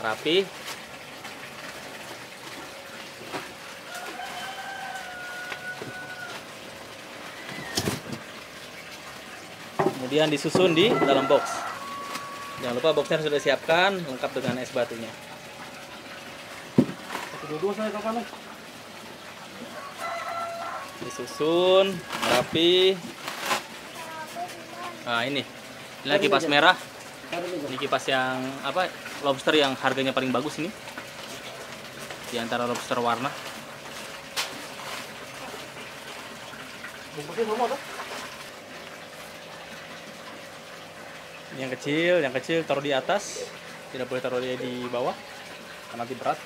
rapi. Kemudian disusun di dalam box. Jangan lupa boxnya sudah disiapkan lengkap dengan es batunya. Disusun rapi. Nah ini kipas merah. Ini kipas yang apa? Lobster yang harganya paling bagus ini. Di antara lobster warna. Yang kecil taruh di atas, tidak boleh taruh dia di bawah, karena nanti berat.